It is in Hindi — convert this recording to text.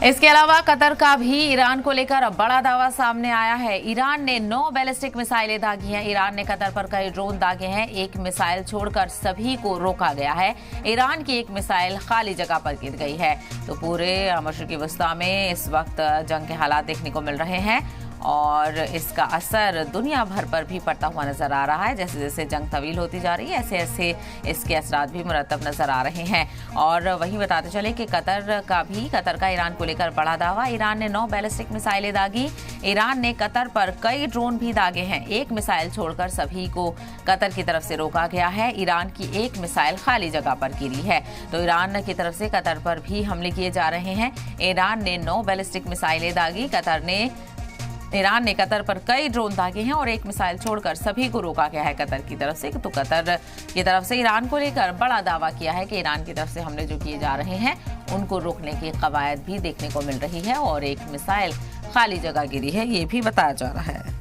इसके अलावा कतर का भी ईरान को लेकर बड़ा दावा सामने आया है। ईरान ने 9 बैलिस्टिक मिसाइलें दागी हैं। ईरान ने कतर पर कई ड्रोन दागे हैं। एक मिसाइल छोड़कर सभी को रोका गया है। ईरान की एक मिसाइल खाली जगह पर गिर गई है। तो पूरे मशरिकी वस्ता में इस वक्त जंग के हालात देखने को मिल रहे हैं और इसका असर दुनिया भर पर भी पड़ता हुआ नजर आ रहा है। जैसे जैसे जंग तवील होती जा रही है ऐसे ऐसे इसके असरात भी मुरतब नजर आ रहे हैं। और वहीं बताते चले कि कतर का ईरान को लेकर बड़ा दावा। ईरान ने 9 बैलिस्टिक मिसाइलें दागी। ईरान ने कतर पर कई ड्रोन भी दागे हैं। एक मिसाइल छोड़कर सभी को कतर की तरफ से रोका गया है। ईरान की एक मिसाइल खाली जगह पर गिरी है। तो ईरान की तरफ से कतर पर भी हमले किए जा रहे हैं। ईरान ने 9 बैलिस्टिक मिसाइलें दागी। ईरान ने कतर पर कई ड्रोन दागे हैं और एक मिसाइल छोड़कर सभी को रोका गया है कतर की तरफ से। तो कतर की तरफ से ईरान को लेकर बड़ा दावा किया है कि ईरान की तरफ से हमले जो किए जा रहे हैं उनको रोकने की कवायद भी देखने को मिल रही है और एक मिसाइल खाली जगह गिरी है, ये भी बताया जा रहा है।